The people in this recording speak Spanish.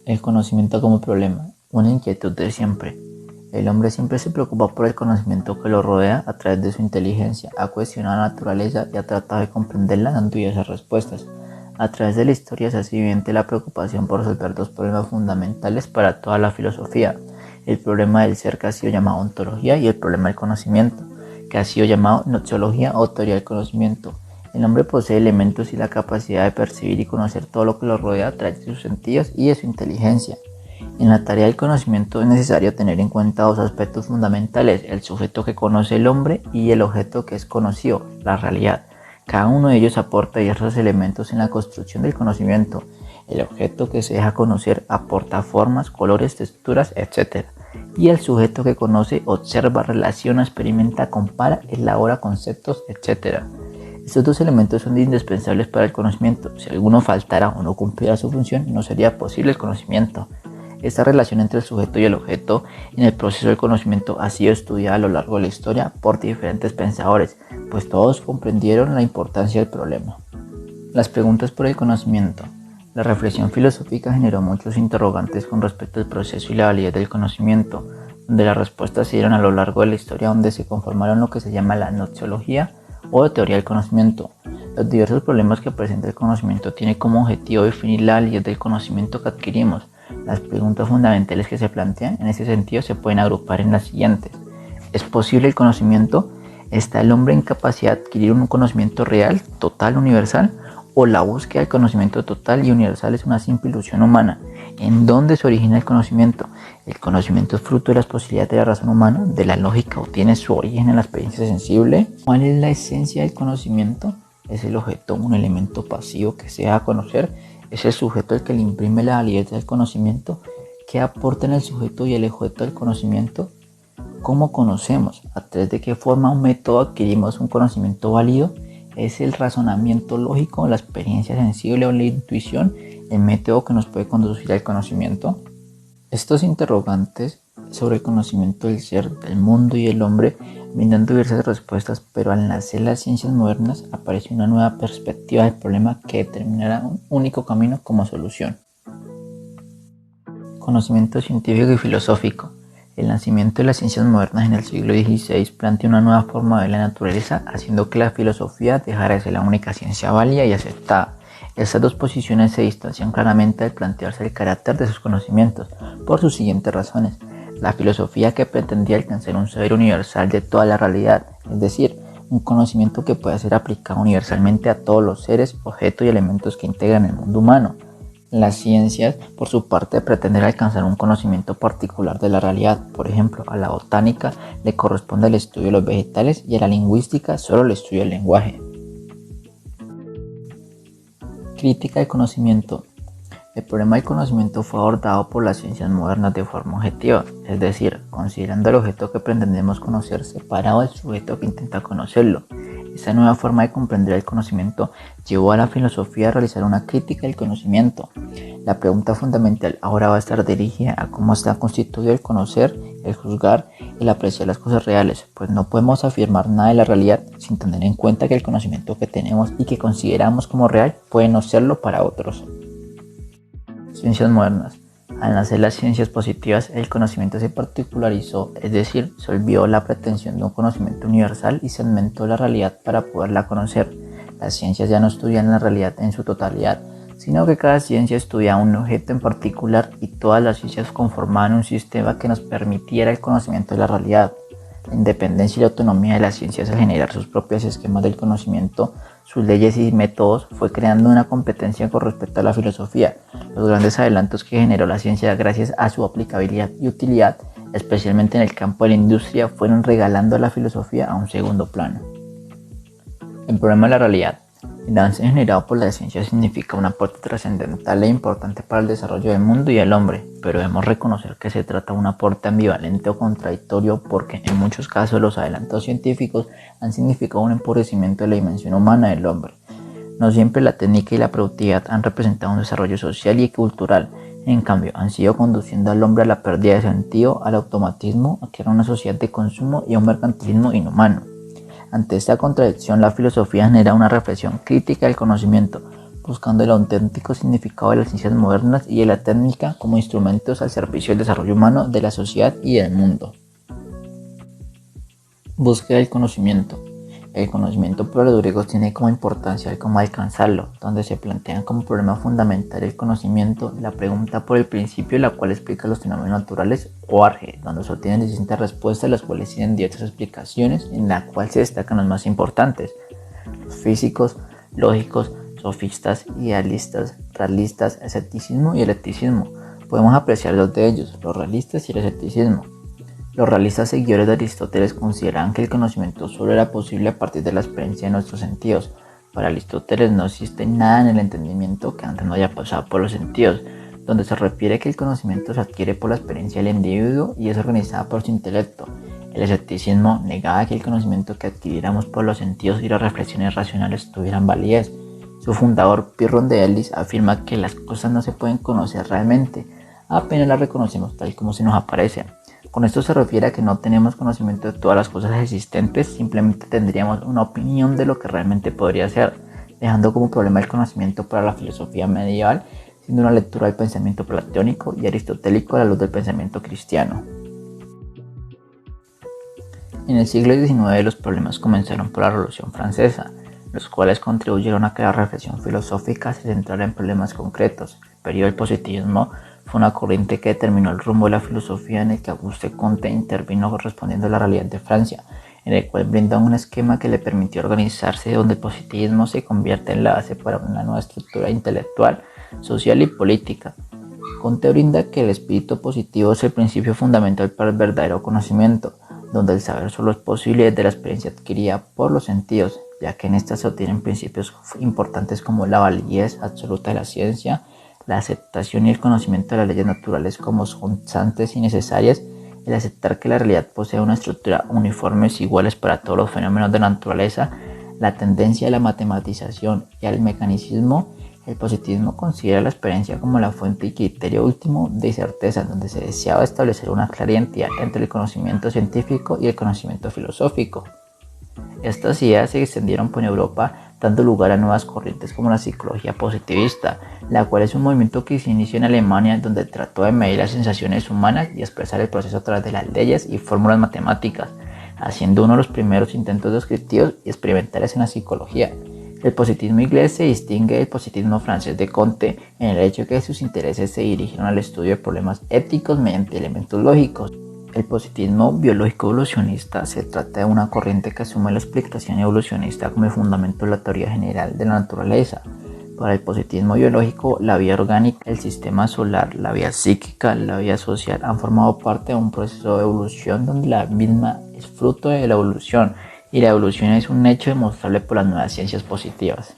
El conocimiento como problema, una inquietud de siempre. El hombre siempre se preocupa por el conocimiento que lo rodea a través de su inteligencia, ha cuestionado la naturaleza y ha tratado de comprenderla dando diversas respuestas. A través de la historia se hace evidente la preocupación por resolver dos problemas fundamentales para toda la filosofía: el problema del ser, que ha sido llamado ontología, y el problema del conocimiento, que ha sido llamado noxiología o teoría del conocimiento. El hombre posee elementos y la capacidad de percibir y conocer todo lo que lo rodea a través de sus sentidos y de su inteligencia. En la tarea del conocimiento es necesario tener en cuenta dos aspectos fundamentales: el sujeto que conoce el hombre y el objeto que es conocido, la realidad. Cada uno de ellos aporta diversos elementos en la construcción del conocimiento. El objeto que se deja conocer aporta formas, colores, texturas, etc. Y el sujeto que conoce observa, relaciona, experimenta, compara, elabora conceptos, etc. Estos dos elementos son indispensables para el conocimiento. Si alguno faltara o no cumpliera su función, no sería posible el conocimiento. Esta relación entre el sujeto y el objeto en el proceso del conocimiento ha sido estudiada a lo largo de la historia por diferentes pensadores, pues todos comprendieron la importancia del problema. Las preguntas por el conocimiento. La reflexión filosófica generó muchos interrogantes con respecto al proceso y la validez del conocimiento, donde las respuestas se dieron a lo largo de la historia, donde se conformaron lo que se llama la noxiología o teoría del conocimiento. Los diversos problemas que presenta el conocimiento tienen como objetivo definir la validez del conocimiento que adquirimos. Las preguntas fundamentales que se plantean en ese sentido se pueden agrupar en las siguientes: ¿es posible el conocimiento? ¿Está el hombre en capacidad de adquirir un conocimiento real, total, universal? ¿O la búsqueda del conocimiento total y universal es una simple ilusión humana? ¿En dónde se origina el conocimiento? ¿El conocimiento es fruto de las posibilidades de la razón humana, de la lógica, o tiene su origen en la experiencia sensible? ¿Cuál es la esencia del conocimiento? ¿Es el objeto un elemento pasivo que se da a conocer? ¿Es el sujeto el que le imprime la validez del conocimiento? ¿Qué aportan el sujeto y el objeto del conocimiento? ¿Cómo conocemos? ¿A través de qué forma o método adquirimos un conocimiento válido? ¿Es el razonamiento lógico, la experiencia sensible o la intuición el método que nos puede conducir al conocimiento? Estos interrogantes sobre el conocimiento del ser, del mundo y del hombre brindan diversas respuestas, pero al nacer las ciencias modernas aparece una nueva perspectiva del problema que determinará un único camino como solución. Conocimiento científico y filosófico. El nacimiento de las ciencias modernas en el siglo XVI plantea una nueva forma de ver la naturaleza, haciendo que la filosofía dejara de ser la única ciencia válida y aceptada. Estas dos posiciones se distancian claramente al plantearse el carácter de sus conocimientos, por sus siguientes razones. La filosofía, que pretendía alcanzar un saber universal de toda la realidad, es decir, un conocimiento que pueda ser aplicado universalmente a todos los seres, objetos y elementos que integran el mundo humano. Las ciencias, por su parte, pretenden alcanzar un conocimiento particular de la realidad. Por ejemplo, a la botánica le corresponde el estudio de los vegetales y a la lingüística solo el estudio del lenguaje. Crítica del conocimiento. El problema del conocimiento fue abordado por las ciencias modernas de forma objetiva, es decir, considerando el objeto que pretendemos conocer separado del sujeto que intenta conocerlo. Esta nueva forma de comprender el conocimiento llevó a la filosofía a realizar una crítica del conocimiento. La pregunta fundamental ahora va a estar dirigida a cómo está constituido el conocer, el juzgar, el apreciar las cosas reales, pues no podemos afirmar nada de la realidad sin tener en cuenta que el conocimiento que tenemos y que consideramos como real puede no serlo para otros. Ciencias modernas. Al nacer las ciencias positivas, el conocimiento se particularizó, es decir, se olvidó la pretensión de un conocimiento universal y segmentó la realidad para poderla conocer. Las ciencias ya no estudian la realidad en su totalidad, sino que cada ciencia estudia un objeto en particular y todas las ciencias conformaban un sistema que nos permitiera el conocimiento de la realidad. La independencia y la autonomía de las ciencias al generar sus propios esquemas del conocimiento, sus leyes y métodos, fue creando una competencia con respecto a la filosofía. Los grandes adelantos que generó la ciencia gracias a su aplicabilidad y utilidad, especialmente en el campo de la industria, fueron regalando a la filosofía a un segundo plano. El problema de la realidad. El avance generado por la ciencia significa un aporte trascendental e importante para el desarrollo del mundo y del hombre, pero debemos reconocer que se trata de un aporte ambivalente o contradictorio, porque en muchos casos los adelantos científicos han significado un empobrecimiento de la dimensión humana del hombre. No siempre la técnica y la productividad han representado un desarrollo social y cultural. En cambio, han sido conduciendo al hombre a la pérdida de sentido, al automatismo, a crear una sociedad de consumo y a un mercantilismo inhumano. Ante esta contradicción, la filosofía genera una reflexión crítica del conocimiento, buscando el auténtico significado de las ciencias modernas y de la técnica como instrumentos al servicio del desarrollo humano, de la sociedad y del mundo. Búsqueda del conocimiento. El conocimiento para los griegos tiene como importancia el cómo alcanzarlo, donde se plantean como problema fundamental el conocimiento, la pregunta por el principio, la cual explica los fenómenos naturales, o arge, donde se obtienen distintas respuestas, las cuales tienen diversas explicaciones, en la cual se destacan los más importantes: los físicos, lógicos, sofistas, idealistas, realistas, escepticismo y el ecticismo. Podemos apreciar dos de ellos, los realistas y el escepticismo. Los realistas seguidores de Aristóteles consideraban que el conocimiento solo era posible a partir de la experiencia de nuestros sentidos. Para Aristóteles no existe nada en el entendimiento que antes no haya pasado por los sentidos, donde se refiere que el conocimiento se adquiere por la experiencia del individuo y es organizado por su intelecto. El escepticismo negaba que el conocimiento que adquiriéramos por los sentidos y las reflexiones racionales tuvieran validez. Su fundador, Pyrrhon de Elis, afirma que las cosas no se pueden conocer realmente, apenas las reconocemos tal como se nos aparecen. Con esto se refiere a que no tenemos conocimiento de todas las cosas existentes, simplemente tendríamos una opinión de lo que realmente podría ser, dejando como problema el conocimiento para la filosofía medieval, siendo una lectura del pensamiento platónico y aristotélico a la luz del pensamiento cristiano. En el siglo XIX los problemas comenzaron por la Revolución Francesa, los cuales contribuyeron a que la reflexión filosófica se centrara en problemas concretos. El periodo del positivismo fue una corriente que determinó el rumbo de la filosofía, en el que Auguste Comte intervino respondiendo a la realidad de Francia, en el cual brinda un esquema que le permitió organizarse, donde el positivismo se convierte en la base para una nueva estructura intelectual, social y política. Comte brinda que el espíritu positivo es el principio fundamental para el verdadero conocimiento, donde el saber solo es posible desde la experiencia adquirida por los sentidos, ya que en esta se obtienen principios importantes como la validez absoluta de la ciencia, la aceptación y el conocimiento de las leyes naturales como constantes y necesarias, el aceptar que la realidad posee una estructura uniforme y iguales para todos los fenómenos de la naturaleza, la tendencia a la matematización y al mecanicismo. El positivismo considera la experiencia como la fuente y criterio último de certeza, donde se deseaba establecer una clara identidad entre el conocimiento científico y el conocimiento filosófico. Estas ideas se extendieron por Europa, dando lugar a nuevas corrientes como la psicología positivista, la cual es un movimiento que se inició en Alemania, donde trató de medir las sensaciones humanas y expresar el proceso a través de las leyes y fórmulas matemáticas, haciendo uno de los primeros intentos descriptivos y experimentales en la psicología. El positivismo inglés se distingue del positivismo francés de Comte en el hecho de que sus intereses se dirigieron al estudio de problemas éticos mediante elementos lógicos. El positivismo biológico evolucionista se trata de una corriente que asume la explicación evolucionista como el fundamento de la teoría general de la naturaleza. Para el positivismo biológico, la vida orgánica, el sistema solar, la vida psíquica, la vida social han formado parte de un proceso de evolución donde la misma es fruto de la evolución y la evolución es un hecho demostrable por las nuevas ciencias positivas.